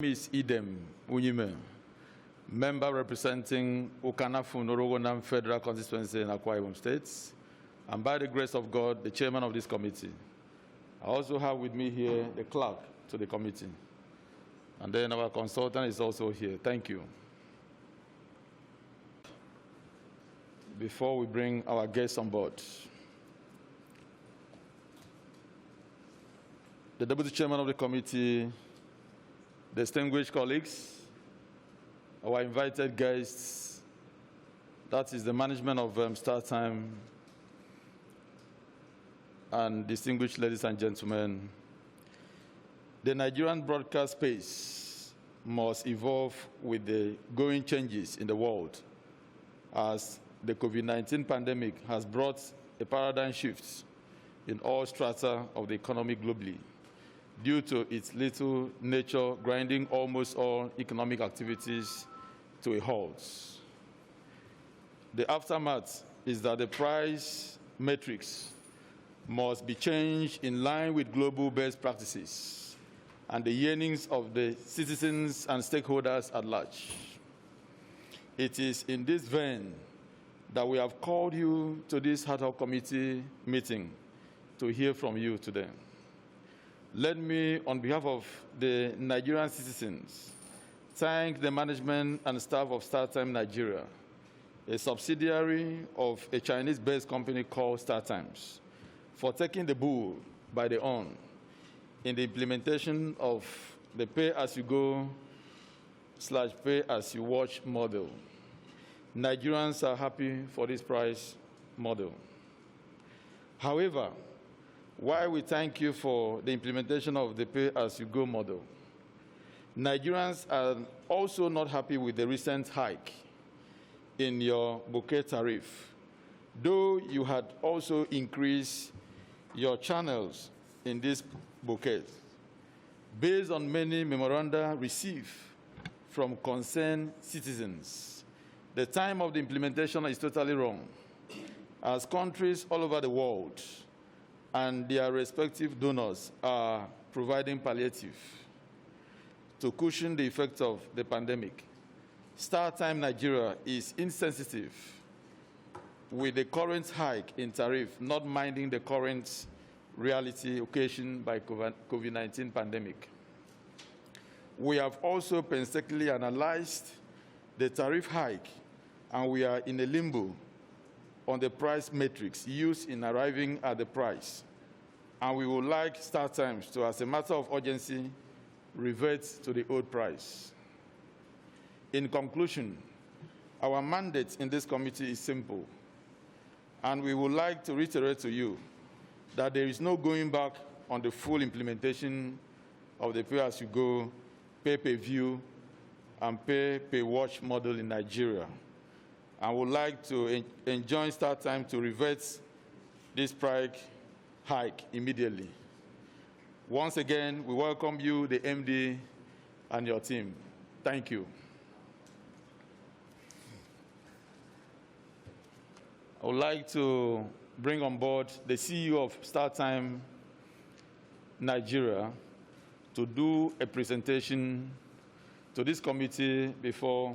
Ms. Idem Unyime, member representing Ukanafun Orogonam Federal Constituency in Akwa Ibom State, and by the grace of God, the chairman of this committee. I also have with me here the clerk to the committee. And then our consultant is also here. Thank you. Before we bring our guests on board, the deputy chairman of the committee, distinguished colleagues, our invited guests, that is the management of Startimes, and distinguished ladies and gentlemen, the Nigerian broadcast space must evolve with the going changes in the world, as the COVID-19 pandemic has brought a paradigm shift in all strata of the economy globally, due to its lethal nature grinding almost all economic activities to a halt. The aftermath is that the price matrix must be changed in line with global best practices and the yearnings of the citizens and stakeholders at large. It is in this vein that we have called you to this ad hoc committee meeting to hear from you today. Let me, on behalf of the Nigerian citizens, thank the management and staff of Startimes Nigeria, a subsidiary of a Chinese-based company called Startimes, for taking the bull by the horn in the implementation of the pay-as-you-go/pay-as-you-watch model. Nigerians are happy for this price model. However, while we thank you for the implementation of the pay-as-you-go model, Nigerians are also not happy with the recent hike in your bouquet tariff, though you had also increased your channels in this bouquet. Based on many memoranda received from concerned citizens, the time of the implementation is totally wrong, as countries all over the world and their respective donors are providing palliative to cushion the effects of the pandemic. Startimes Nigeria is insensitive with the current hike in tariff, not minding the current reality occasioned by COVID-19 pandemic. We have also painstakingly analyzed the tariff hike, and we are in a limbo on the price matrix used in arriving at the price. And we would like Startimes to, as a matter of urgency, revert to the old price. In conclusion, our mandate in this committee is simple, and we would like to reiterate to you that there is no going back on the full implementation of the pay-as-you-go, pay-per-view, and pay-per-watch model in Nigeria. I would like to enjoin Startimes to revert this price hike immediately. Once again, we welcome you, the MD, and your team. Thank you. I would like to bring on board the CEO of Startimes Nigeria to do a presentation to this committee before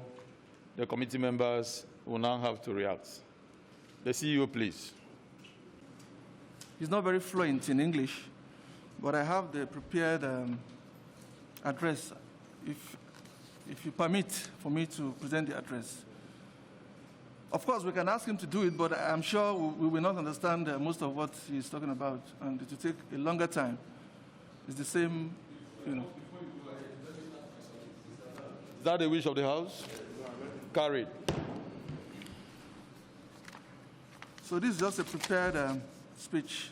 the committee members will now have to react. The CEO, please. He's not very fluent in English, but I have the prepared address, if you permit for me to present the address. Of course, we can ask him to do it, but I'm sure we will not understand most of what he's talking about, and it will take a longer time. It's the same, you know. Is that the wish of the House? Carried. So this is just a prepared speech.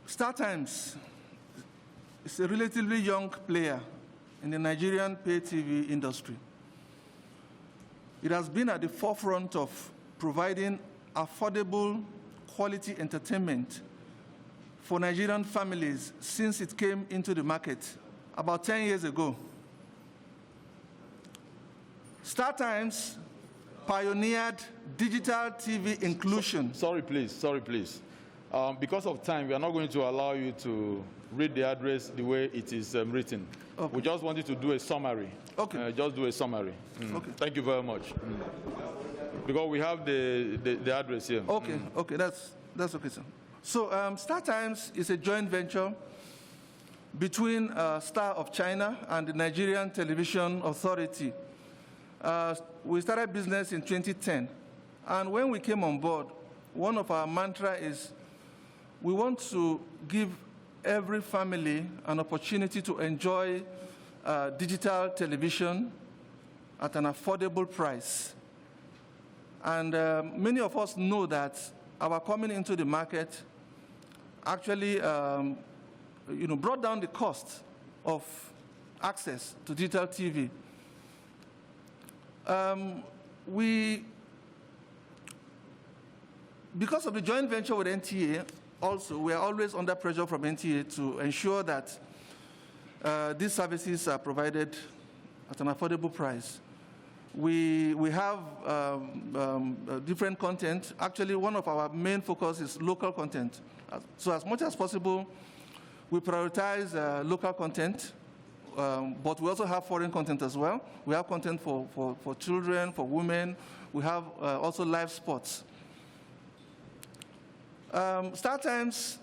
Startimes is a relatively young player in the Nigerian pay TV industry. It has been at the forefront of providing affordable, quality entertainment for Nigerian families since it came into the market about 10 years ago. Startimes pioneered digital TV inclusion. Sorry, please. Because of time, we are not going to allow you to read the address the way it is written. Okay. We just want you to do a summary. Okay. Just do a summary. Okay. Thank you very much. Because we have the address here. Okay, okay, that's okay, sir. So Startimes is a joint venture between Star of China and the Nigerian Television Authority. We started business in 2010. And when we came on board, one of our mantra is we want to give every family an opportunity to enjoy digital television at an affordable price. And many of us know that our coming into the market actually brought down the cost of access to digital TV. Because of the joint venture with NTA, also, we are always under pressure from NTA to ensure that these services are provided at an affordable price. We have different content. Actually, one of our main focus is local content. So as much as possible, we prioritize local content, but we also have foreign content as well. We have content for children, for women. We have also live sports. Startimes,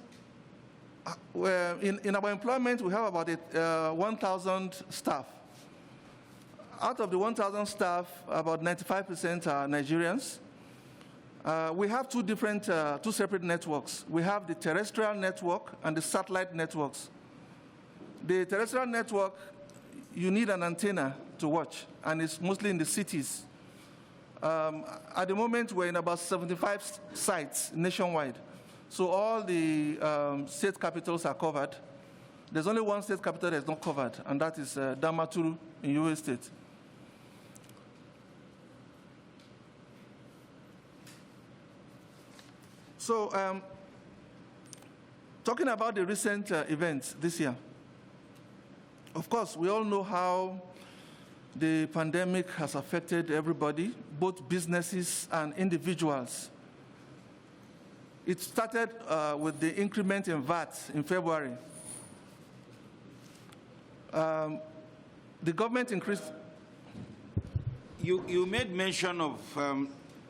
in our employment, we have about 1,000 staff. Out of the 1,000 staff, about 95% are Nigerians. We have two separate networks. We have the terrestrial network and the satellite networks. The terrestrial network, you need an antenna to watch, and it's mostly in the cities. At the moment, we're in about 75 sites nationwide. So all the state capitals are covered. There's only one state capital that's not covered, and that is Damaturu in Yobe State. So talking about the recent events this year, of course, we all know how the pandemic has affected everybody, both businesses and individuals. It started with the increment in VAT in February. The government increased. You made mention of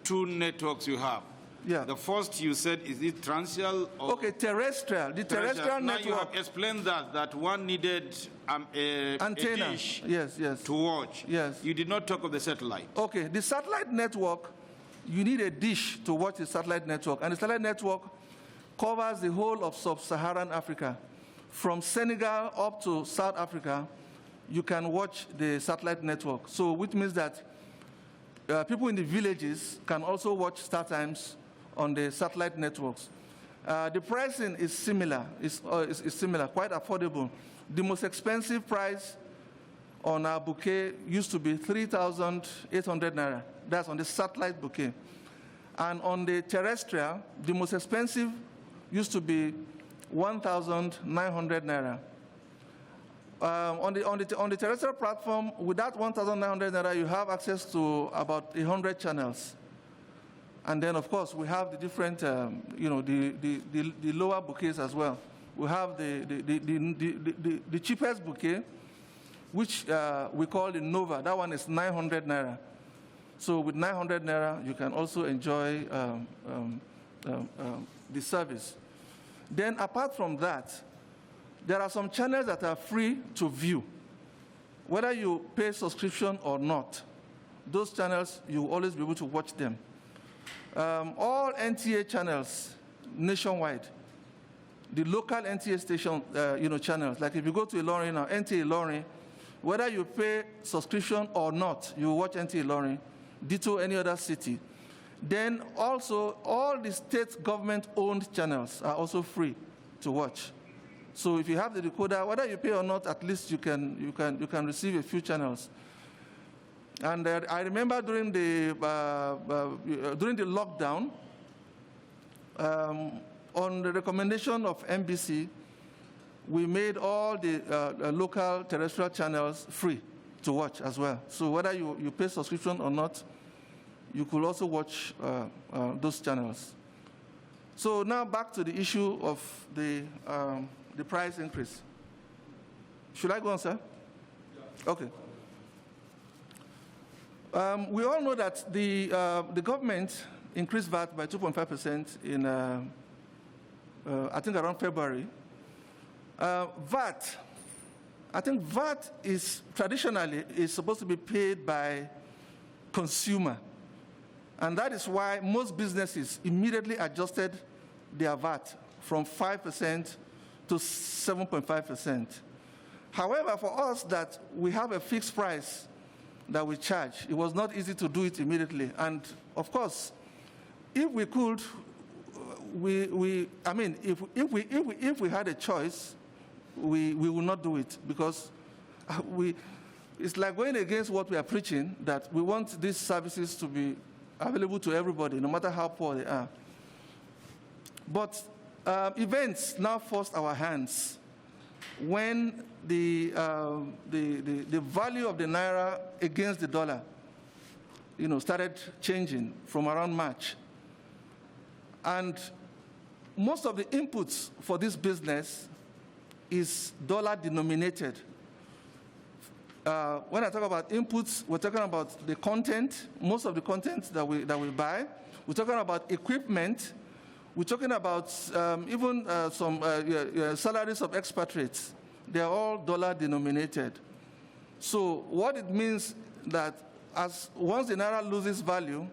two networks you have. Yeah. The first you said, is it terrestrial? Or okay, terrestrial. The terrestrial now network. you have explained that one needed antenna. a dish Yes, yes. to watch. Yes. You did not talk of the satellite. Okay, the satellite network, you need a dish to watch the satellite network. And the satellite network covers the whole of sub-Saharan Africa. From Senegal up to South Africa, you can watch the satellite network. So which means that people in the villages can also watch Startimes on the satellite networks. The pricing is similar, is similar, quite affordable. The most expensive price on our bouquet used to be 3,800 naira. That's on the satellite bouquet. And on the terrestrial, the most expensive used to be 1,900 naira. On the terrestrial platform, with that 1,900 naira, you have access to about 100 channels. And then, of course, we have the different, the lower bouquets as well. We have the cheapest bouquet, which we call the Nova. That one is 900 naira. So with 900 naira, you can also enjoy the service. Then, apart from that, there are some channels that are free to view. Whether you pay subscription or not, those channels, you will always be able to watch them. All NTA channels nationwide, the local NTA station channels, like if you go to Ilorin now, NTA Ilorin, whether you pay subscription or not, you will watch NTA Ilorin, ditto any other city. Then also, all the state government-owned channels are also free to watch. So if you have the decoder, whether you pay or not, at least you can receive a few channels. And I remember during the lockdown, on the recommendation of NBC, we made all the local terrestrial channels free to watch as well. So whether you pay subscription or not, you could also watch those channels. So now back to the issue of the price increase. Should I go on, sir? Yeah. Okay. We all know that the government increased VAT by 2.5% in, I think, around February. VAT, I think VAT is traditionally supposed to be paid by consumer. And that is why most businesses immediately adjusted their VAT from 5% to 7.5%. However, for us that we have a fixed price that we charge, it was not easy to do it immediately. And of course, if we could, if we had a choice, we will not do it, because it's like going against what we are preaching, that we want these services to be available to everybody, no matter how poor they are. But events now forced our hands when the value of the naira against the dollar, started changing from around March. And most of the inputs for this business is dollar denominated. When I talk about inputs, we're talking about the content, most of the content that we buy. We're talking about equipment. We're talking about even some salaries of expatriates. They are all dollar denominated. So what it means that once the naira loses value,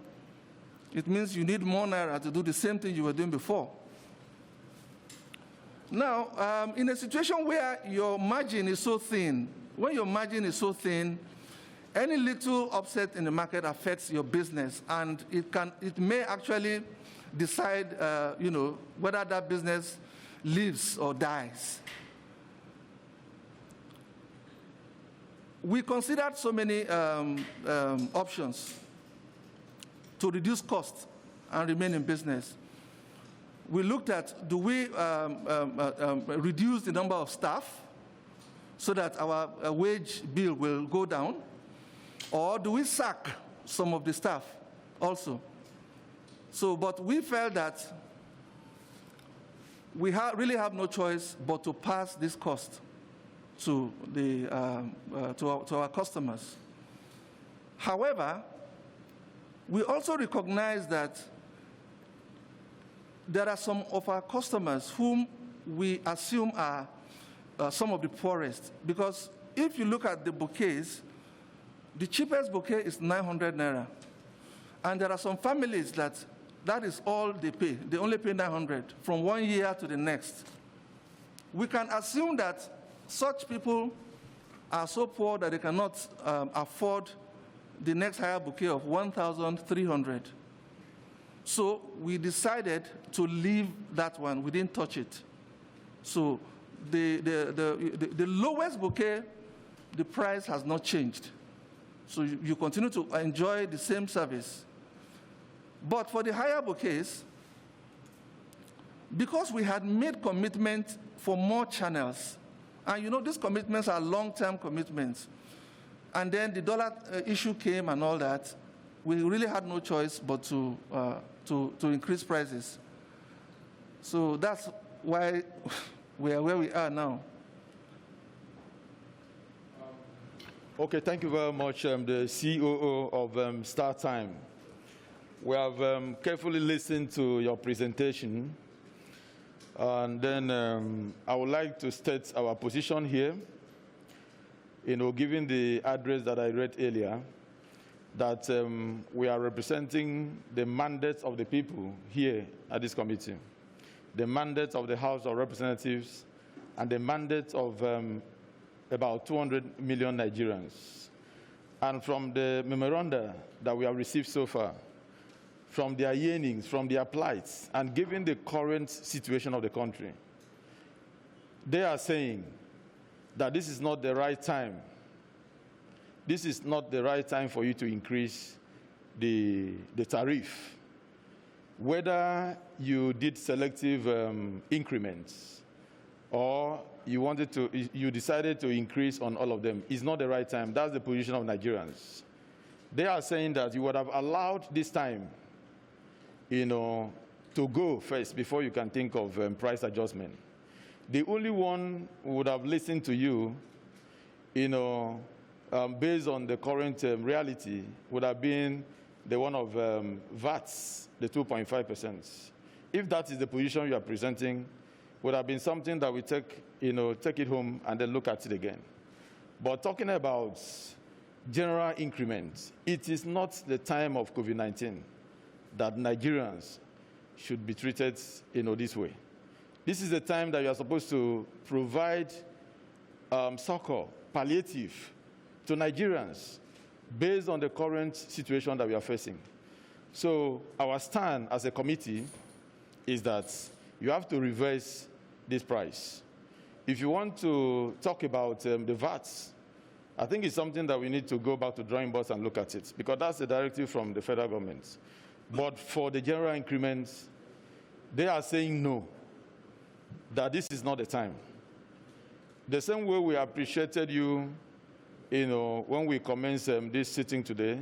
it means you need more naira to do the same thing you were doing before. Now, in a situation where your margin is so thin, when your margin is so thin, any little upset in the market affects your business, and it may actually decide, whether that business lives or dies. We considered so many options to reduce costs and remain in business. We looked at, do we reduce the number of staff so that our wage bill will go down? Or do we sack some of the staff also? But we felt that we really have no choice but to pass this cost to our customers. However, we also recognize that there are some of our customers whom we assume are some of the poorest, because if you look at the bouquets, the cheapest bouquet is 900 naira. And there are some families that is all they pay. They only pay 900 from 1 year to the next. We can assume that such people are so poor that they cannot afford the next higher bouquet of 1,300. So we decided to leave that one. We didn't touch it. So the lowest bouquet, the price has not changed. So you continue to enjoy the same service. But for the higher bouquets, because we had made commitment for more channels, and these commitments are long-term commitments, and then the dollar issue came and all that, we really had no choice but to increase prices. So that's why we are where we are now. Okay, thank you very much, the COO of Startimes. We have carefully listened to your presentation, and then I would like to state our position here, given the address that I read earlier, that we are representing the mandates of the people here at this committee, the mandates of the House of Representatives, and the mandates of about 200 million Nigerians. And from the memoranda that we have received so far, from their yearnings, from their plights, and given the current situation of the country, they are saying that this is not the right time. This is not the right time for you to increase the tariff. Whether you did selective increments or you decided to increase on all of them, is not the right time. That's the position of Nigerians. They are saying that you would have allowed this time, to to go first before you can think of price adjustment. The only one who would have listened to you, based on the current reality, would have been the one of VATs, the 2.5%. If that is the position you are presenting, would have been something that we take it home and then look at it again. But talking about general increments, it is not the time of COVID-19 that Nigerians should be treated this way. This is the time that you are supposed to provide succor, palliative, to Nigerians based on the current situation that we are facing. So our stand as a committee is that you have to reverse this price. If you want to talk about the VATs, I think it's something that we need to go back to drawing boards and look at it, because that's the directive from the federal government. But for the general increments, they are saying no, that this is not the time. The same way we appreciated you, when we commenced this sitting today,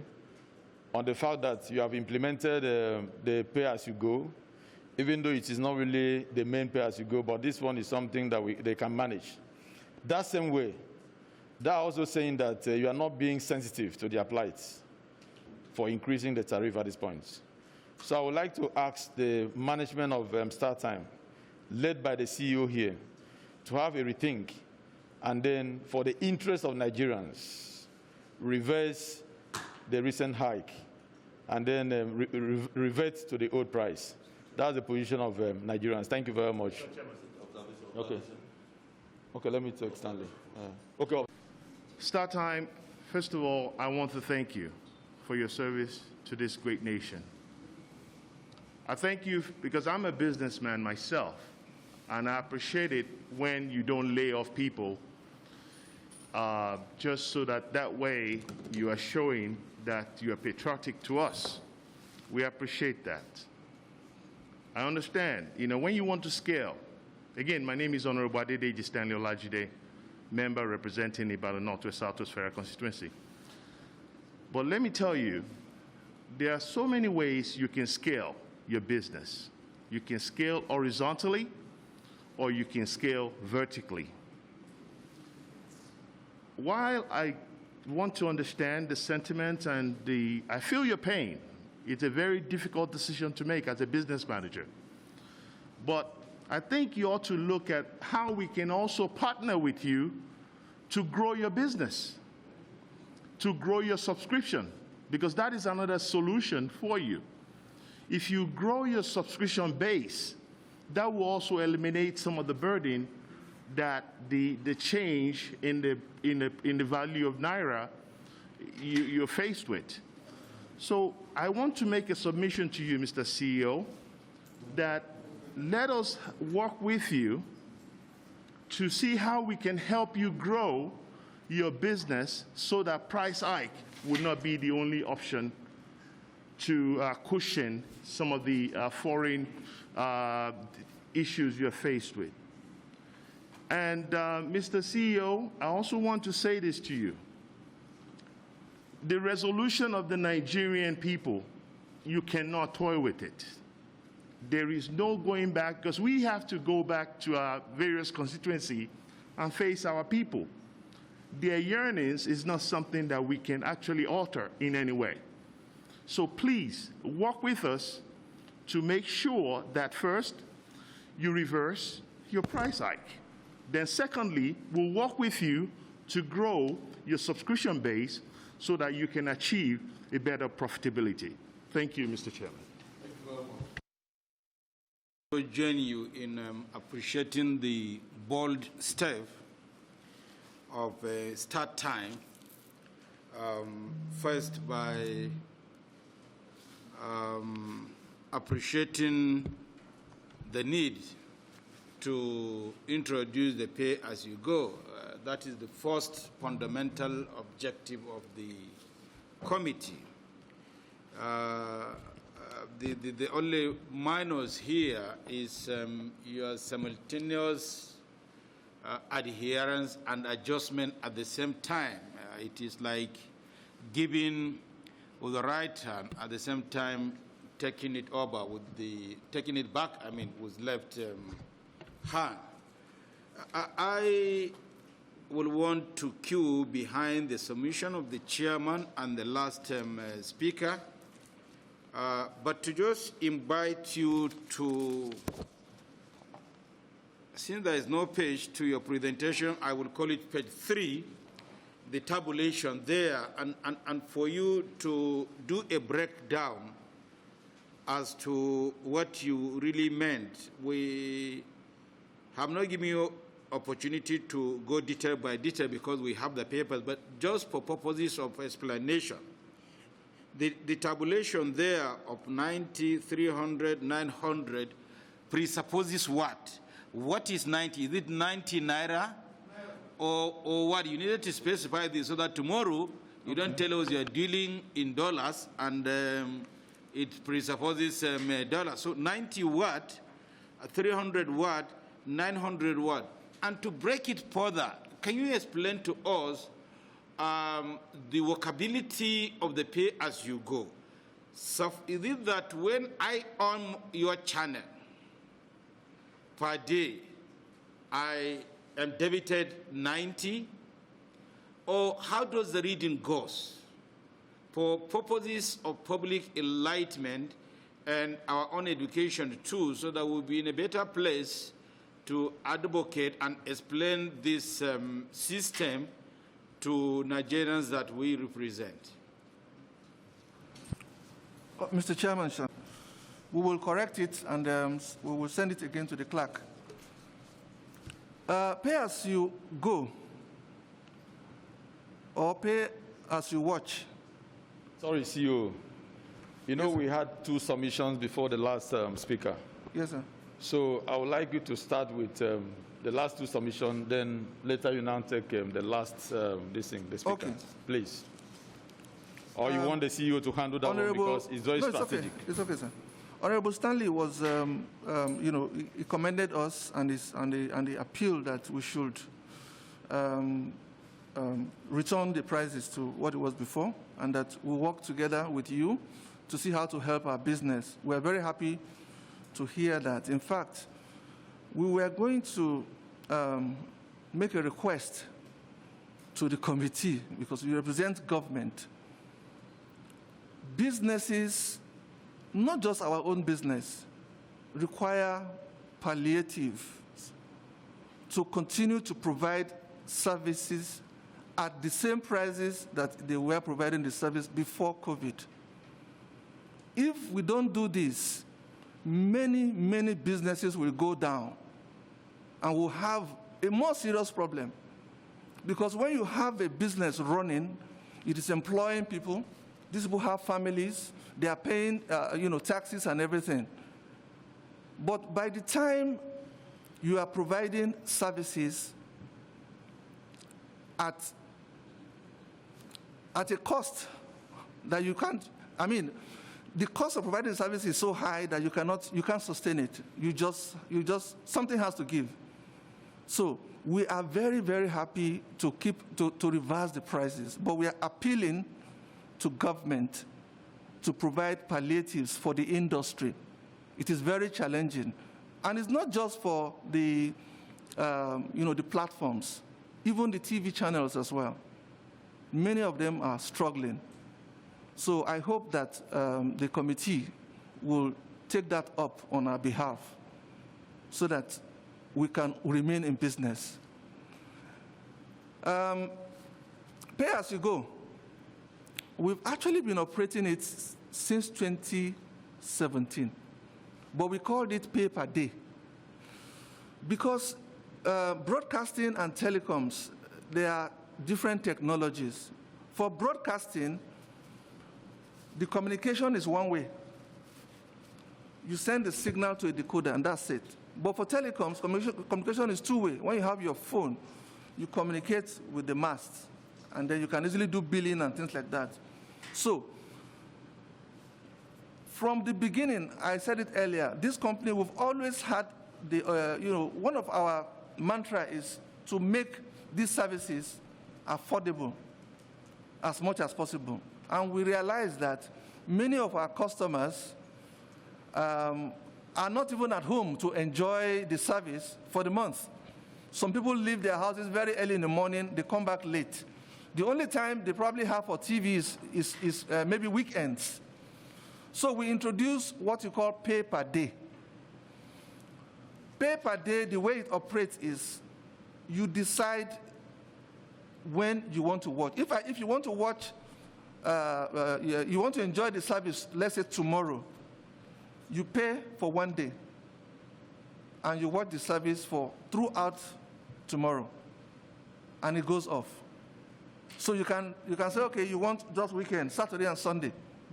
on the fact that you have implemented the pay-as-you-go, even though it is not really the main pay-as-you-go, but this one is something that they can manage. That same way, they are also saying that you are not being sensitive to their plight for increasing the tariff at this point. So I would like to ask the management of Startime, led by the CEO here, to have a rethink, and then for the interest of Nigerians, reverse the recent hike, and then revert to the old price. That's the position of Nigerians. Thank you very much. Okay. Okay, let me take Stanley. Okay. Startime, first of all, I want to thank you for your service to this great nation. I thank you because I'm a businessman myself, and I appreciate it when you don't lay off people just so that way you are showing that you are patriotic to us. We appreciate that. I understand, when you want to scale, again, my name is Honorable Adedeji Stanley Olajide, member representing Ibadan Northwest Southwest Federal Constituency. But let me tell you, there are so many ways you can scale your business. You can scale horizontally, or you can scale vertically. While I want to understand the sentiment and I feel your pain, it's a very difficult decision to make as a business manager. But I think you ought to look at how we can also partner with you to grow your business, to grow your subscription, because that is another solution for you. If you grow your subscription base, that will also eliminate some of the burden that the change in the value of Naira you're faced with. So I want to make a submission to you, Mr. CEO, that let us work with you to see how we can help you grow your business so that price hike would not be the only option to cushion some of the foreign issues you're faced with. And Mr. CEO, I also want to say this to you. The resolution of the Nigerian people, you cannot toy with it. There is no going back, because we have to go back to our various constituencies and face our people. Their yearnings is not something that we can actually alter in any way. So please, work with us to make sure that first, you reverse your price hike. Then secondly, we'll work with you to grow your subscription base so that you can achieve a better profitability. Thank you, Mr. Chairman. Thank you very much. I join you in appreciating the bold step of Startime, first by appreciating the need to introduce the pay-as-you-go. That is the first fundamental objective of the committee. The only minus here is your simultaneous adherence and adjustment at the same time. It is like giving with the right hand at the same time taking it over with the, taking it back, I mean, with left hand. I will want to queue behind the submission of the chairman and the last speaker, but to just invite you to, since there is no page to your presentation, I will call it page 3, the tabulation there, and for you to do a breakdown as to what you really meant. We have not given you opportunity to go detail by detail because we have the papers, but just for purposes of explanation, the tabulation there of 90, 300, 900 presupposes what? What is 90? Is it 90 naira? Or what? You needed to specify this so that tomorrow you don't tell us you're dealing in dollars and it presupposes dollars. So 90 watt, 300 watt, 900 watt. And to break it further, can you explain to us the workability of the pay-as-you-go? So is it that when I on your channel per day, I am debited 90? Or how does the reading goes? For purposes of public enlightenment and our own education too, so that we'll be in a better place to advocate and explain this system to Nigerians that we represent. Mr. Chairman, sir, we will correct it and we will send it again to the clerk. Pay as you go or pay as you watch. Sorry, CEO. You know, we had 2 submissions before the last speaker. Yes, sir. So I would like you to start with the last 2 submissions, then later you now take the last, the speaker, Okay. please. Or you want the CEO to handle that one because it's very strategic. It's okay, sir. Honorable Stanley was, you know, he commended us and the appeal that we should return the prices to what it was before, and that we work together with you to see how to help our business. We're very happy to hear that. In fact, we were going to make a request to the committee, because we represent government. Businesses, not just our own business, require palliatives to continue to provide services at the same prices that they were providing the service before COVID. If we don't do this, many businesses will go down and will have a more serious problem. Because when you have a business running, it is employing people. These people have families. They are paying, you know, taxes and everything. But by the time you are providing services at a cost that you can't, I mean, the cost of providing service is so high that you can't sustain it. You just, something has to give. So we are very, very happy to reverse the prices, but we are appealing to government to provide palliatives for the industry. It is very challenging. And it's not just for the, you know, the platforms, even the TV channels as well. Many of them are struggling. So I hope that the committee will take that up on our behalf so that we can remain in business. Pay as you go. We've actually been operating it since 2017, but we called it pay per day. Because broadcasting and telecoms, they are different technologies. For broadcasting, the communication is one way. You send the signal to a decoder and that's it. But for telecoms, communication is 2 way. When you have your phone, you communicate with the mast, and then you can easily do billing and things like that. So, from the beginning, I said it earlier, this company, we've always had the, you know, one of our mantra is to make these services affordable as much as possible. And we realize that many of our customers are not even at home to enjoy the service for the month. Some people leave their houses very early in the morning, they come back late. The only time they probably have for TV is maybe weekends. So we introduce what you call pay per day. Pay per day, the way it operates is you decide when you want to watch. If you want to watch, you want to enjoy the service, let's say tomorrow, you pay for 1 day, and you watch the service for throughout tomorrow, and it goes off. So you can say, okay, you want just weekend, Saturday and Sunday,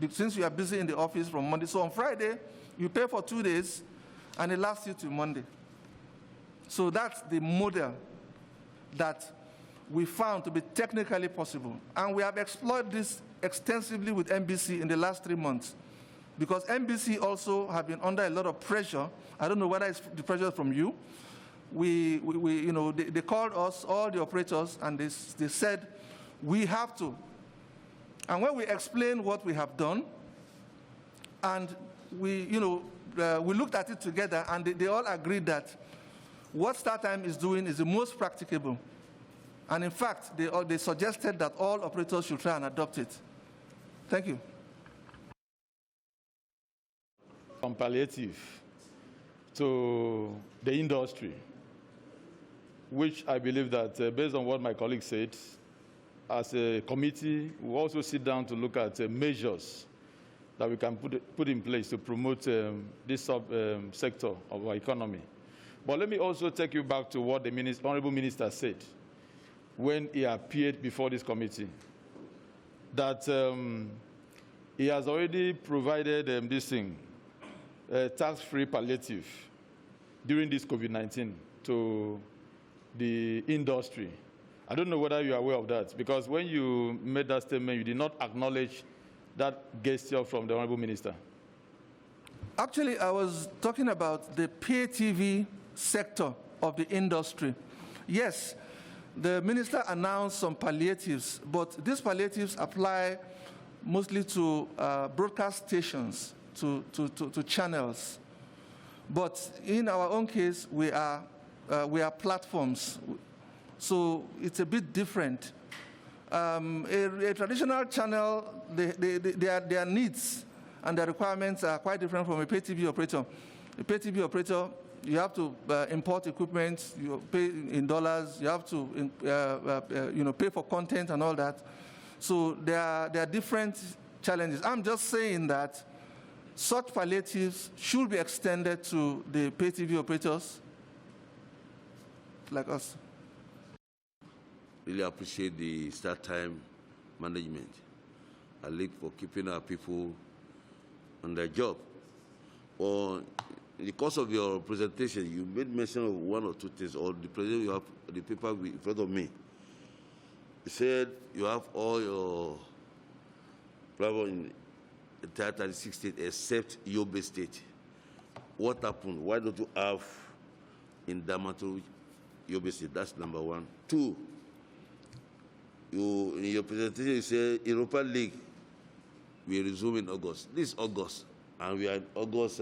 since you are busy in the office from Monday. So on Friday, you pay for 2 days, and it lasts you till Monday. So that's the model that we found to be technically possible. And we have explored this extensively with NBC in the last 3 months, because NBC also have been under a lot of pressure. I don't know whether it's the pressure from you. They called us, all the operators, and they said, we have to. And when we explained what we have done, and we looked at it together, and they all agreed that what Startimes is doing is the most practicable. And in fact, they suggested that all operators should try and adopt it. Thank you. From palliative to the industry, which I believe that based on what my colleague said, as a committee, we also sit down to look at measures that we can put in place to promote this sector of our economy. But let me also take you back to what the Honorable Minister said when he appeared before this committee, that he has already provided this thing, tax-free palliative during this COVID-19 to the industry. I don't know whether you are aware of that, because when you made that statement, you did not acknowledge that gesture from the Honorable Minister. Actually, I was talking about the pay TV sector of the industry. Yes, the minister announced some palliatives, but these palliatives apply mostly to broadcast stations, to channels. But in our own case, we are platforms. So it's a bit different. A traditional channel, their needs and their requirements are quite different from a pay TV operator. A pay TV operator, you have to import equipment, you pay in dollars, you have to pay for content and all that. So there are different challenges. I'm just saying that such palliatives should be extended to the pay TV operators like us. Really appreciate the Startimes management. I look for keeping our people on their job. Or in the course of your presentation, you made mention of one or two things, or the presentation you have the paper in front of me. You said you have all your problem in the entire 36 states except Yobe State. What happened? Why don't you have in Damaturu, Yobe State? That's number one. Two, in your presentation, you say Europa League will resume in August. This is August, and we are in August.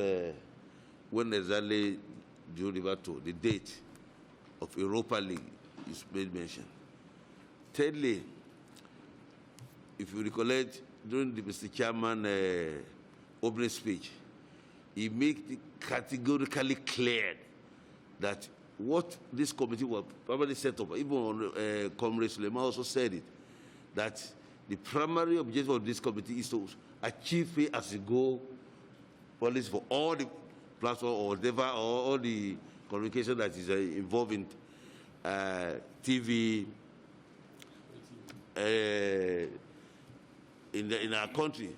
When exactly do you refer to the date of Europa League is made mention? Thirdly, if you recollect, during the Mr. Chairman opening speech, he made it categorically clear that what this committee was probably set up, even Comrade Suleiman also said it, that the primary objective of this committee is to achieve pay-as-you-go policy for all the platform or whatever, or all the communication that is involved in TV in our country,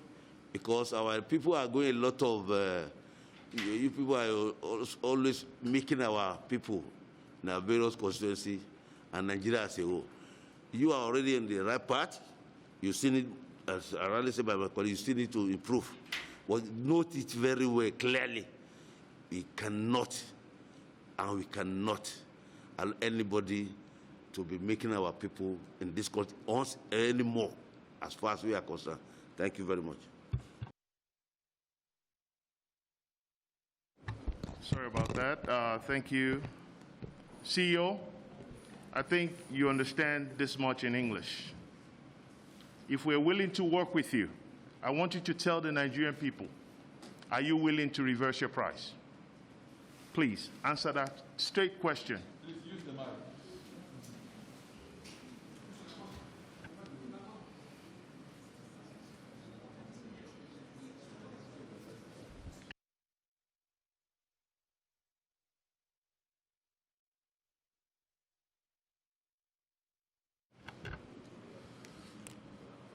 because our people are going a lot of, you people are always making our people in our various constituencies and Nigeria as a whole. You are already in the right path. You still need, as I already said by my colleague, you still need to improve. But note it very well, clearly. We cannot, and we cannot allow anybody to be making our people in this country anymore, as far as we are concerned. Thank you very much. Sorry about that. Thank you. CEO, I think you understand this much in English. If we're willing to work with you, I want you to tell the Nigerian people, are you willing to reverse your price? Please, answer that straight question. Please use the mic.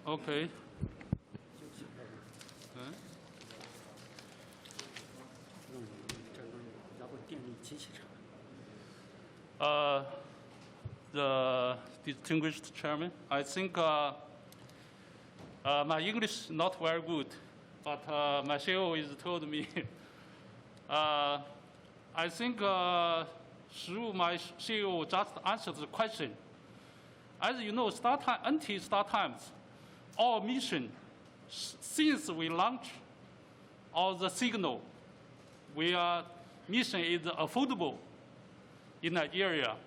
Okay. The distinguished chairman, I think my English is not very good, but my CEO has told me. I think through my CEO just answered the question. As you know, until Startimes, our mission, since we launched all the signal, our mission is affordable in Nigeria.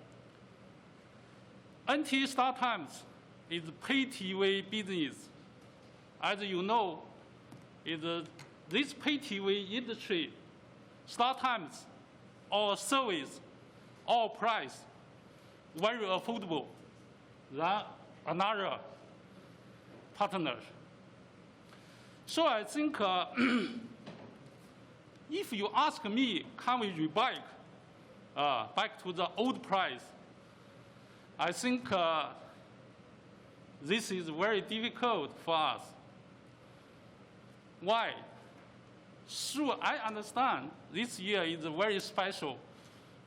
Until Startimes is pay TV business. As you know, this pay TV industry, Startimes, our service, our price, very affordable than another partner. So I think if you ask me, can we rebuy back to the old price? I think this is very difficult for us. Why? Sure, I understand this year is a very special,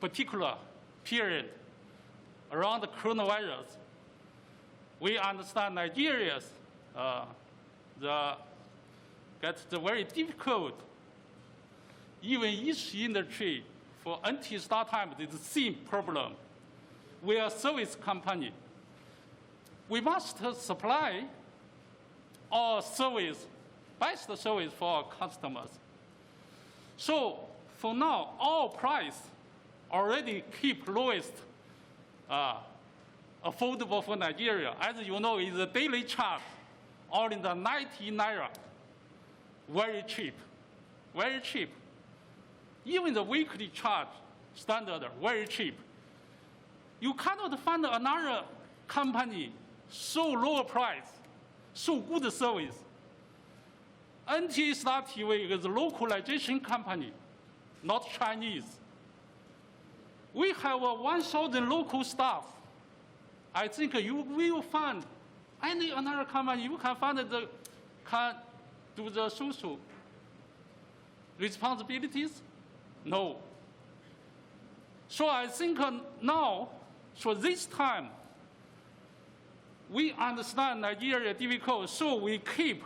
particular period around the coronavirus. We understand Nigeria's gets very difficult. Even each industry, for until Startimes, it's the same problem. We are a service company. We must supply our service, best service for our customers. So for now, our price already keep lowest affordable for Nigeria. As you know, it's a daily charge, all in the 90 naira. Very cheap, very cheap. Even the weekly charge, standard, very cheap. You cannot find another company so low price, so good service. NTA Star TV is a localization company, not Chinese. We have 1,000 local staff. I think you will find any another company you can find that can do the social responsibilities. No. So I think now, so this time, we understand Nigeria difficult, so we keep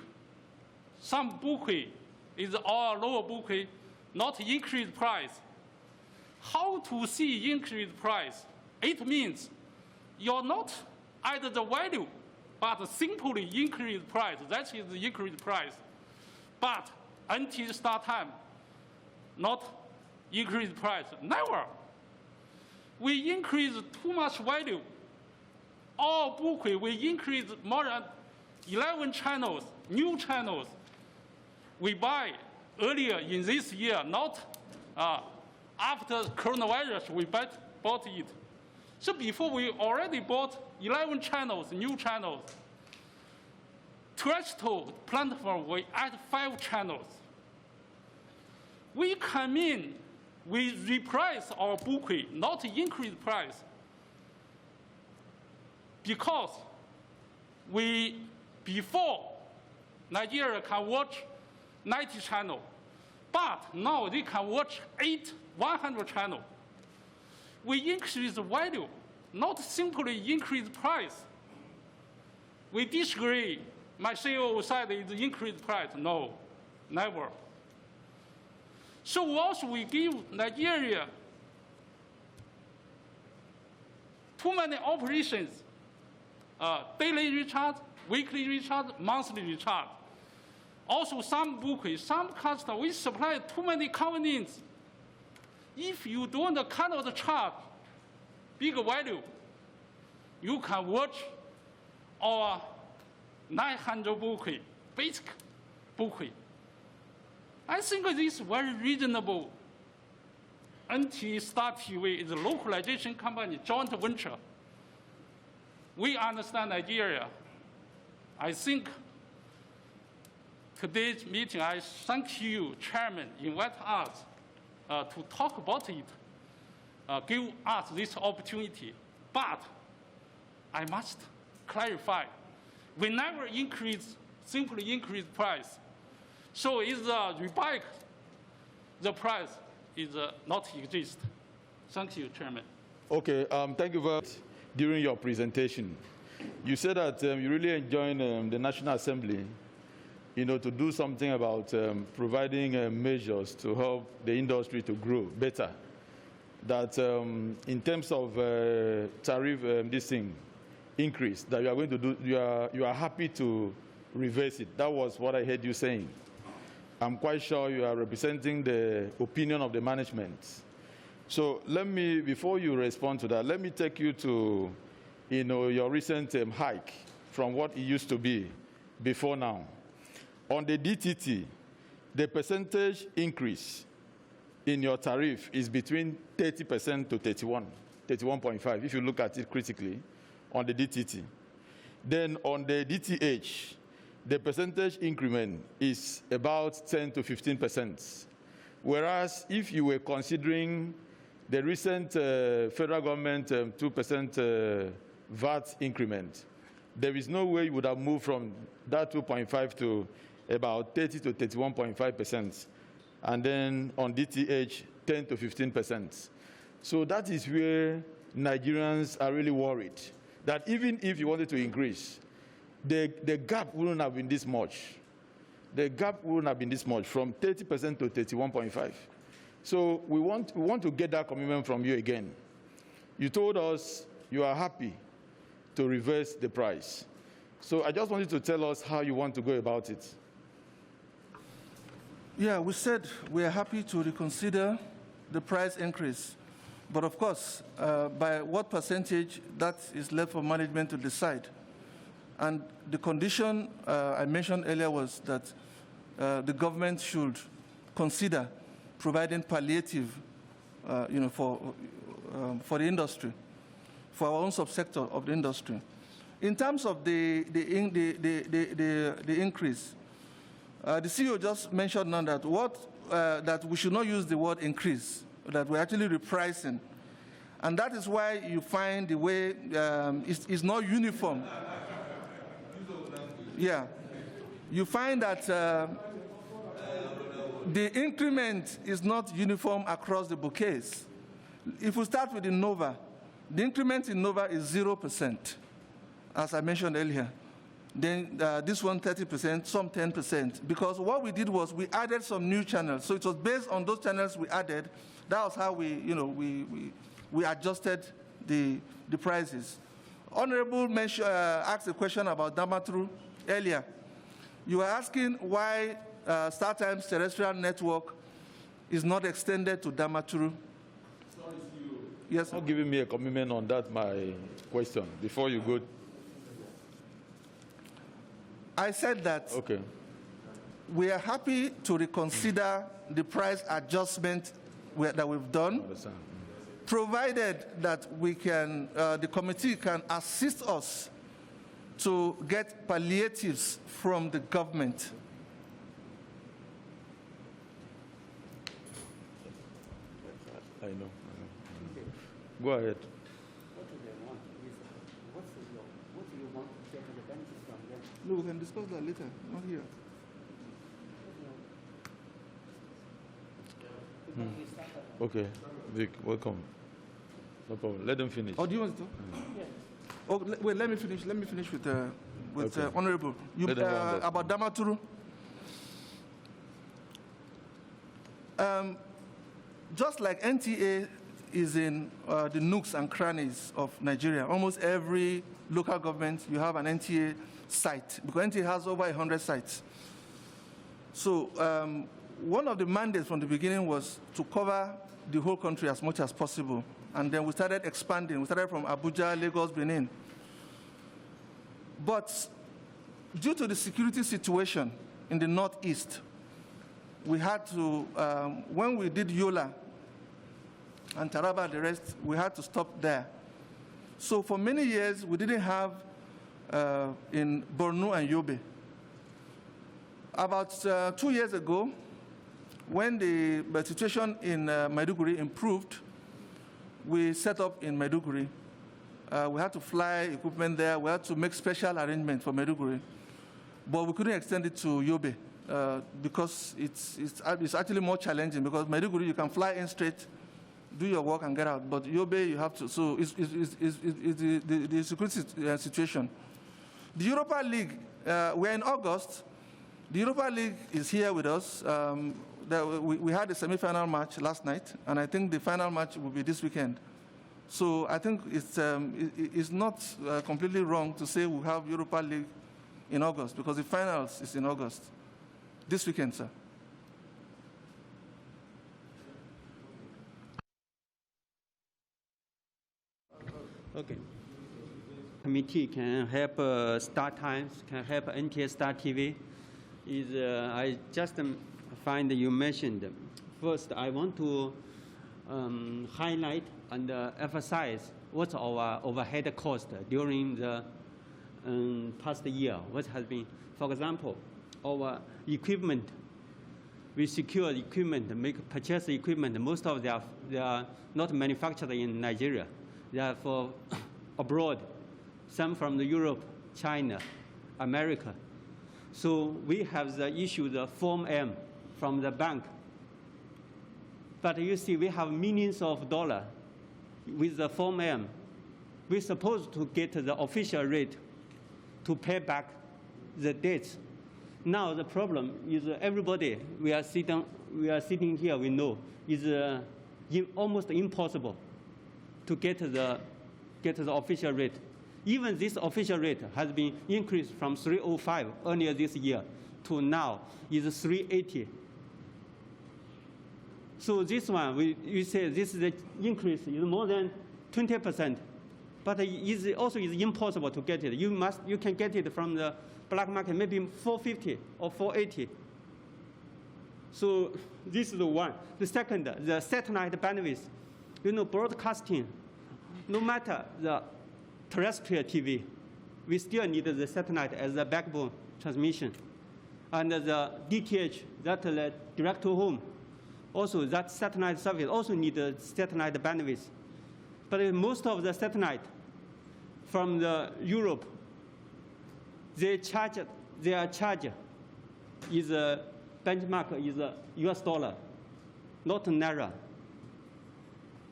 some bouquet is our lower bouquet, not increased price. How to see increased price? It means you're not add the value, but simply increase price. That is the increased price. But until start time, not increase price. Never. We increase too much value. All bouquet, we increase more than 11 channels, new channels. We buy earlier in this year, not after coronavirus, we bought it. So before we already bought 11 channels, new channels. Terrestrial platform, we add 5 channels. We come in, we reprice our bouquet, not increase price. Because before, Nigeria can watch 90 channels, but now they can watch 100 channels. We increase the value, not simply increase price. We disagree. My CEO said it's increased price. No, never. So also we give Nigeria too many operations, daily recharge, weekly recharge, monthly recharge. Also some bouquet, some customer, we supply too many convenience. If you don't cannot charge big value, you can watch our 900 bouquet, basic bouquet. I think this is very reasonable. Star TV is a localization company, joint venture. We understand Nigeria. I think today's meeting, I thank you, Chairman, invite us to talk about it, give us this opportunity. But I must clarify, we never simply increase price. So is the rebate, the price is not exist. Thank you, Chairman. Okay, thank you very much. During your presentation, you said that you really enjoyed the National Assembly, to do something about providing measures to help the industry to grow better. That in terms of tariff this thing increase, that you are going to do, you are happy to reverse it. That was what I heard you saying. I'm quite sure you are representing the opinion of the management. So let me, before you respond to that, let me take you to, your recent hike from what it used to be before now. On the DTT, the percentage increase in your tariff is between 30% to 31.5, if you look at it critically, on the DTT. Then on the DTH, the percentage increment is about 10 to 15%. Whereas if you were considering the recent federal government 2% VAT increment, there is no way you would have moved from that 2.5 to about 30 to 31.5%. And then on DTH, 10 to 15%. So that is where Nigerians are really worried, that even if you wanted to increase, the gap wouldn't have been this much. The gap wouldn't have been this much, from 30% to 31.5. So we want to get that commitment from you again. You told us you are happy to reverse the price. So I just wanted to tell us how you want to go about it. Yeah, we said we are happy to reconsider the price increase. But of course, by what percentage, that is left for management to decide. And the condition I mentioned earlier was that the government should consider providing palliative, for the industry, for our own subsector of the industry. In terms of the increase, the CEO just mentioned now that that we should not use the word increase, that we're actually repricing, and that is why you find the way is not uniform. Yeah, you find that the increment is not uniform across the bouquets. If we start with the Nova, the increment in Nova is 0%, as I mentioned earlier. Then this one 30%, some 10%. Because what we did was we added some new channels. So it was based on those channels we added. That was how we adjusted the prices. Honorable asked a question about Damaturu earlier. You were asking why Startimes terrestrial network is not extended to Damaturu. Yes. Not giving me a commitment on that, my question, before you go. I said that we are happy to reconsider the price adjustment that we've done, provided that we can, the committee can assist us to get palliatives from the government. I know. Go ahead. What do you want to get the benefits from them? No, we can discuss that later, not here. Okay, Vic, welcome. No problem. Let them finish. Oh, do you want to talk? Yes. Oh, wait, let me finish. Let me finish with Honorable. About Damaturu. Just like NTA is in the nooks and crannies of Nigeria, almost every local government, you have an NTA site, because NTA has over 100 sites. So one of the mandates from the beginning was to cover the whole country as much as possible. And then we started expanding. We started from Abuja, Lagos, Benin. But due to the security situation in the Northeast, we had to, when we did Yola and Taraba and the rest, we had to stop there. So for many years, we didn't have in Borno and Yobe. About 2 years ago, when the situation in Maiduguri improved, we set up in Maiduguri. We had to fly equipment there. We had to make special arrangements for Maiduguri. But we couldn't extend it to Yobe because it's actually more challenging, because Maiduguri, you can fly in straight, do your work and get out. But Yobe, you have to, so it's the security situation. The Europa League, we're in August. The Europa League is here with us. We had a semi-final match last night, and I think the final match will be this weekend. So I think it's not completely wrong to say we have Europa League in August, because the finals is in August. This weekend, sir. Okay. Committee can help Startimes, can help NTS Star TV. I just find you mentioned. First, I want to highlight and emphasize what's our overhead cost during the past year. What has been, for example, our equipment. We secure equipment, purchase equipment. Most of them they are not manufactured in Nigeria. They are for abroad. Some from Europe, China, America. So we have the issue, the Form M from the bank. But you see, we have millions of dollars with the Form M. We're supposed to get the official rate to pay back the debts. Now the problem is everybody, we are sitting here, we know, is almost impossible to get the official rate. Even this official rate has been increased from 305 earlier this year to now is 380. So this one, we say this is the increase is more than 20%, but it also is impossible to get it. You can get it from the black market, maybe 450 or 480. So this is the one. The second, the satellite bandwidth. You know, broadcasting, no matter the terrestrial TV, we still need the satellite as a backbone transmission. And the DTH, that direct to home, also that satellite service also need the satellite bandwidth. But most of the satellite from the Europe, their charge is a benchmark is a US dollar, not Naira.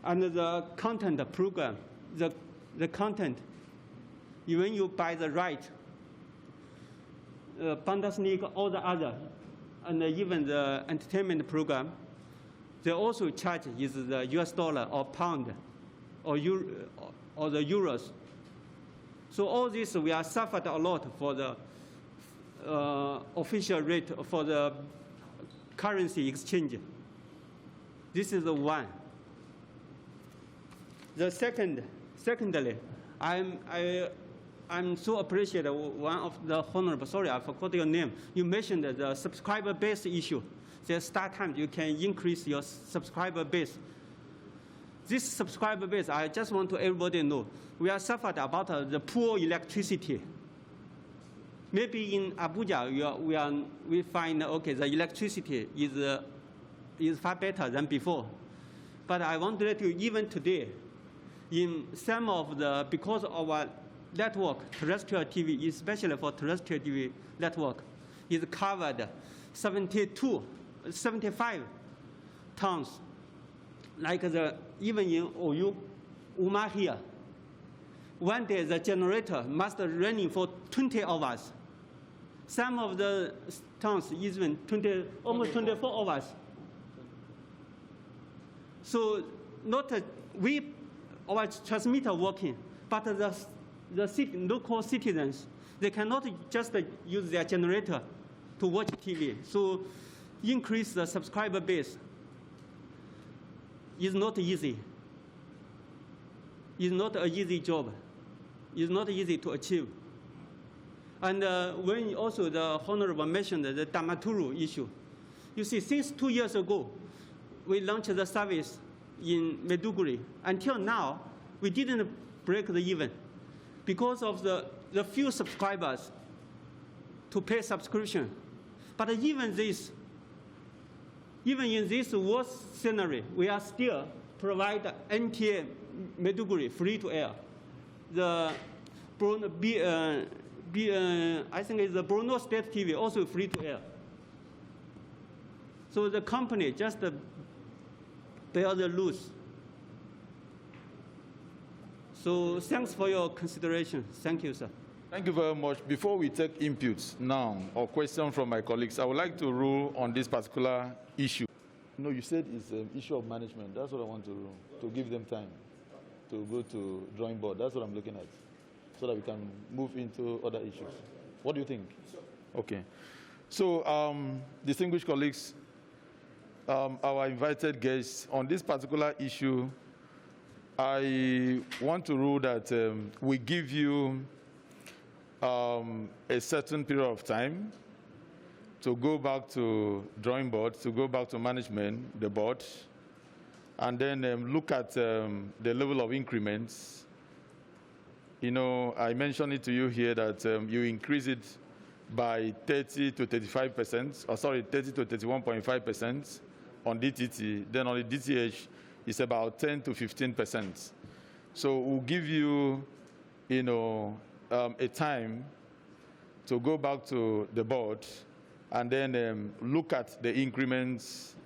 And the content program, the content, when you buy the right, Bundesliga, all the other, and even the entertainment program, they also charge is the US dollar or pound or the euros. So all this, we are suffered a lot for the official rate for the currency exchange. This is the one. The secondly, I'm so appreciative one of the honorable, sorry, I forgot your name. You mentioned the subscriber base issue. The Startimes, you can increase your subscriber base. This subscriber base, I just want to everybody know, we are suffered about the poor electricity. Maybe in Abuja, we find, okay, the electricity is far better than before. But I want to let you, even today, in some of the, because of our network, terrestrial TV, especially for terrestrial TV network, is covered 75 towns. Like even in Uma here, one day the generator must running for 20 hours. Some of the towns even almost 24 hours. So not our transmitter working, but the local citizens, they cannot just use their generator to watch TV. So increase the subscriber base. is not easy. It's not an easy job. It's not easy to achieve. And when also the Honorable mentioned the Damaturu issue, you see, since 2 years ago, we launched the service in Maiduguri. Until now, we didn't break the even because of the few subscribers to pay subscription. But even in this worst scenario, we are still provide NTA Maiduguri free to air. The I think it's the Borno State TV also free to air. So the company just bear the loss. So thanks for your consideration. Thank you, sir. Thank you very much. Before we take inputs now or questions from my colleagues, I would like to rule on this particular issue. No, you said it's an issue of management. That's what I want to rule, to give them time to go to drawing board. That's what I'm looking at, so that we can move into other issues. What do you think? Okay. So, distinguished colleagues, our invited guests, on this particular issue, I want to rule that we give you a certain period of time to go back to drawing board, to go back to management, the board, and then look at the level of increments. You know, I mentioned it to you here that you increase it by 30 to 35%, or sorry, 30 to 31.5% on DTT. Then on the DTH, it's about 10 to 15%. So we'll give you, you know, a time to go back to the board and then look at the increments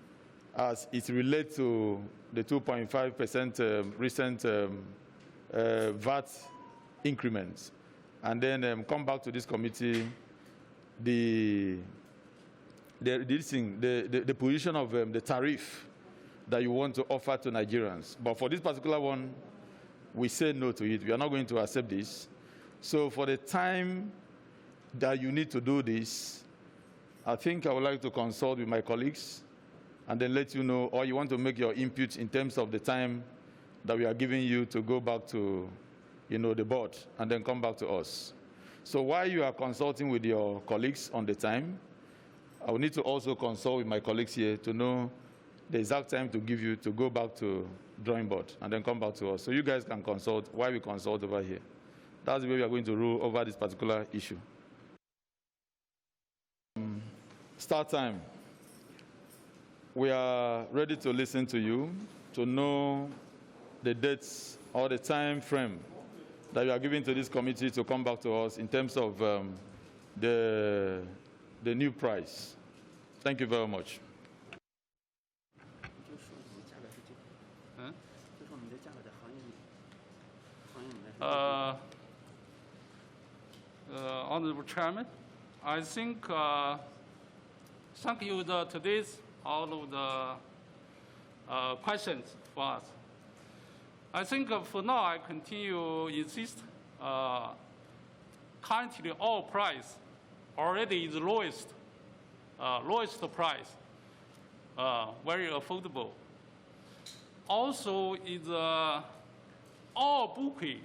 as it relates to the 2.5% recent VAT increments, and then come back to this committee the position of the tariff that you want to offer to Nigerians. But for this particular one, we say no to it. We are not going to accept this. So for the time that you need to do this, I think I would like to consult with my colleagues and then let you know, or you want to make your input in terms of the time that we are giving you to go back to, you know, the board and then come back to us. So while you are consulting with your colleagues on the time, I will need to also consult with my colleagues here to know the exact time to give you to go back to drawing board and then come back to us. So you guys can consult while we consult over here. That's the way we are going to rule over this particular issue. Start time. We are ready to listen to you, to know the dates or the time frame that you are giving to this committee to come back to us in terms of the new price. Thank you very much. Honorable Chairman, I think thank you today's all of the questions for us. I think for now I continue insist. Currently, all price already is lowest price, very affordable. Also, is all booking,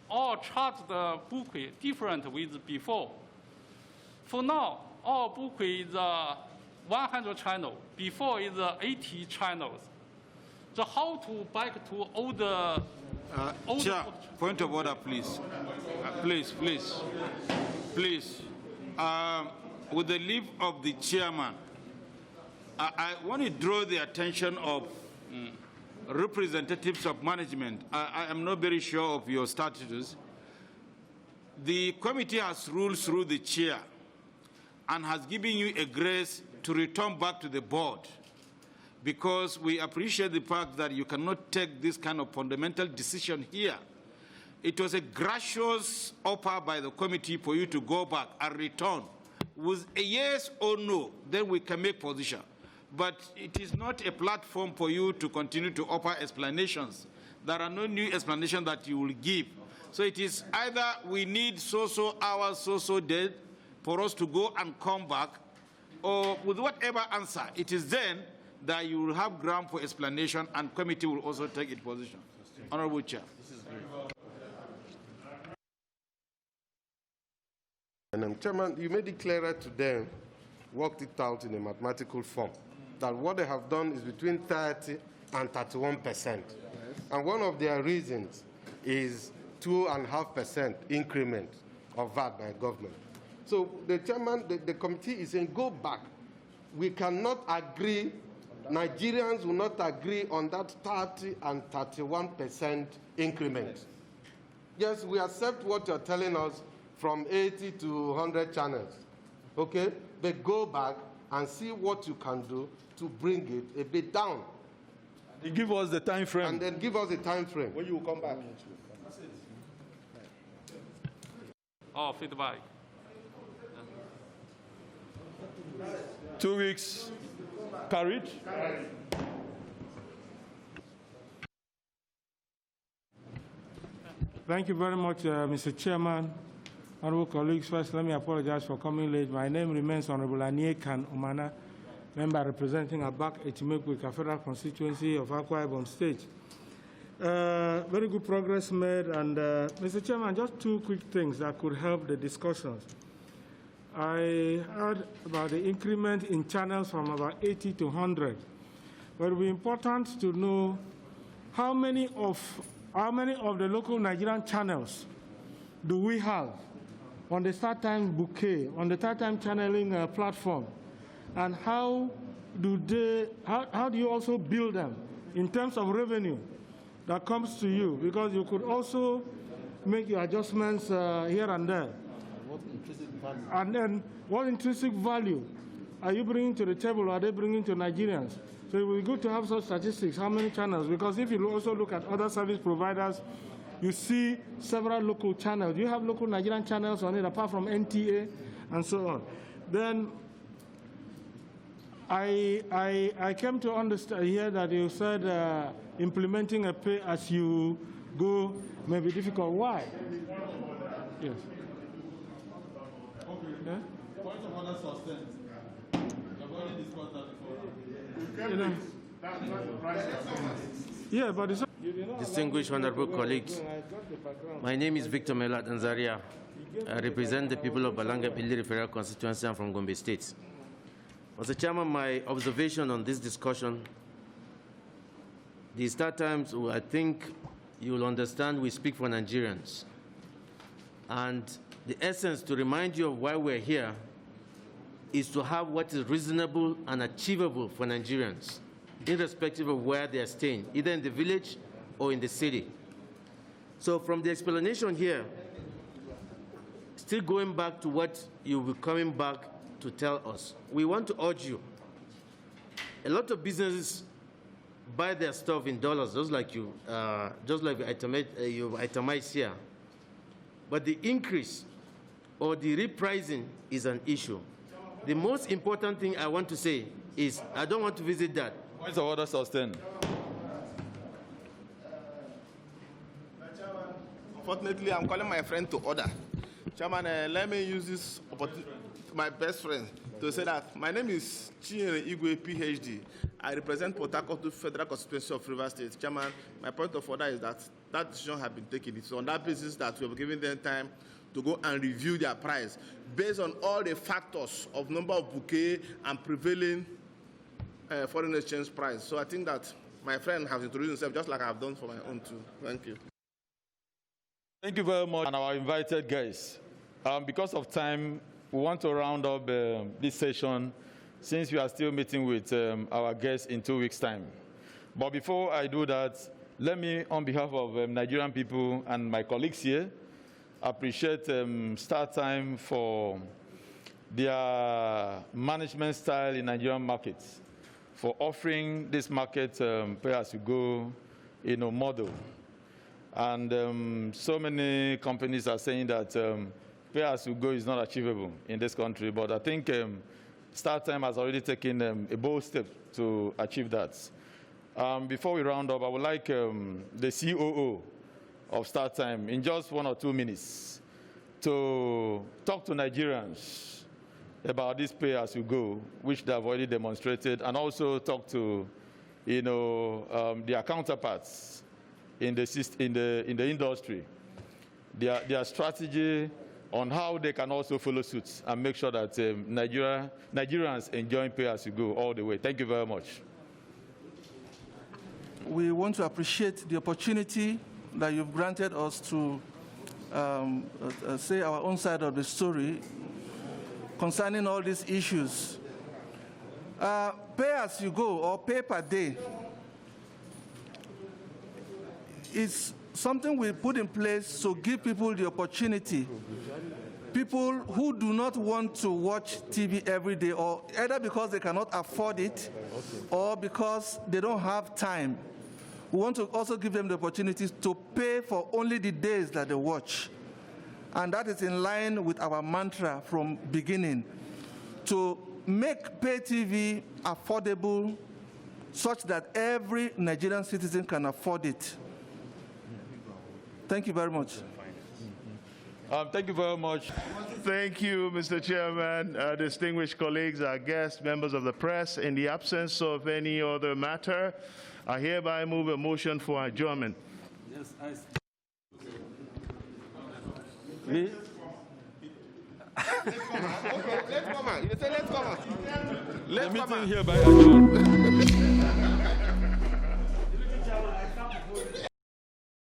all charged booking different with before. For now, all booking is 100 channels. Before is 80 channels. So how to back to older? Chair, point of order, please. Please. With the leave of the chairman, I want to draw the attention of representatives of management. I am not very sure of your statutes. The committee has ruled through the chair and has given you a grace to return back to the board, because we appreciate the fact that you cannot take this kind of fundamental decision here. It was a gracious offer by the committee for you to go back and return with a yes or no, then we can make position. But it is not a platform for you to continue to offer explanations. There are no new explanations that you will give. So it is either we need so-so hours, so-so day for us to go and come back, or with whatever answer, it is then that you will have ground for explanation and committee will also take its position. Honorable Chair. And Chairman, you made it clearer to them, worked it out in a mathematical form, that what they have done is between 30 and 31%. Yes. And one of their reasons is 2.5% increment of VAT by government. So the chairman, the committee is saying, go back. We cannot agree, Nigerians will not agree on that 30 and 31% increment. Yes, we accept what you're telling us from 80 to 100 channels, okay? But go back and see what you can do to bring it a bit down. And give us the time frame. And then give us a time frame. When you will come back. Oh, feedback. 2 weeks. Carried? Thank you very much, Mr. Chairman. Honorable colleagues, first let me apologize for coming late. My name remains Honorable Aniekan Umana, member representing Abak Etimekwe Federal Constituency of Akwa Ibom State. Very good progress made, and Mr. Chairman, just two quick things that could help the discussions. I heard about the increment in channels from about 80 to 100. But it would be important to know how many of the local Nigerian channels do we have on the Startimes bouquet, on the Startimes channeling platform, and how do you also build them in terms of revenue that comes to you? Because you could also make your adjustments here and there. And then what intrinsic value are you bringing to the table, or are they bringing to Nigerians? So it would be good to have such statistics, how many channels, because if you also look at other service providers, you see several local channels. Do you have local Nigerian channels on it, apart from NTA and so on? Then I came to understand here that you said implementing a pay-as-you-go may be difficult. Why? Yes. Yeah? Point of order sustained. You've already discussed that before. Yeah, but it's Distinguished honorable colleagues, my name is Victor Melat Anzaria. I represent the people of Balanga Billiri Federal Constituency. I'm from Gombe State. Mr. Chairman, my observation on this discussion, the Startimes, I think you will understand we speak for Nigerians. And the essence, to remind you of why we're here, is to have what is reasonable and achievable for Nigerians, irrespective of where they are staying, either in the village or in the city. So from the explanation here, still going back to what you'll be coming back to tell us, we want to urge you. A lot of businesses buy their stuff in dollars, just like you itemized here. But the increase or the repricing is an issue. The most important thing I want to say is I don't want to visit that. Point of order sustained. Unfortunately, I'm calling my friend to order. Chairman, let me use this opportunity, my best friend, to say that my name is Chinyere Igwe, PhD. I represent Port Harcourt Federal Constituency of Rivers State. Chairman, my point of order is that that decision has been taken. It's on that basis that we have given them time to go and review their price based on all the factors of number of bouquet and prevailing foreign exchange price. So I think that my friend has introduced himself just like I have done for my own too. Thank you. Thank you very much, and our invited guests. Because of time, we want to round up this session since we are still meeting with our guests in 2 weeks' time. But before I do that, let me, on behalf of Nigerian people and my colleagues here, appreciate Startimes for their management style in Nigerian markets, for offering this market pay-as-you-go model. And so many companies are saying that pay-as-you-go is not achievable in this country, but I think Startimes has already taken a bold step to achieve that. Before we round up, I would like the COO of Startimes in just 1 or 2 minutes to talk to Nigerians about this pay as you go, which they have already demonstrated, and also talk to, their counterparts in the industry, their strategy on how they can also follow suit and make sure that Nigerians enjoy pay as you go all the way. Thank you very much. We want to appreciate the opportunity that you've granted us to say our own side of the story concerning all these issues. Pay as you go or pay per day is something we put in place to give people the opportunity. People who do not want to watch TV every day, or either because they cannot afford it or because they don't have time. We want to also give them the opportunity to pay for only the days that they watch. And that is in line with our mantra from beginning, to make pay TV affordable such that every Nigerian citizen can afford it. Thank you very much. Thank you very much. Thank you, Mr. Chairman, distinguished colleagues, our guests, members of the press. In the absence of any other matter, I hereby move a motion for adjournment. Yes, Me? Let's come on. You say let's come on. The meeting hereby adjourned.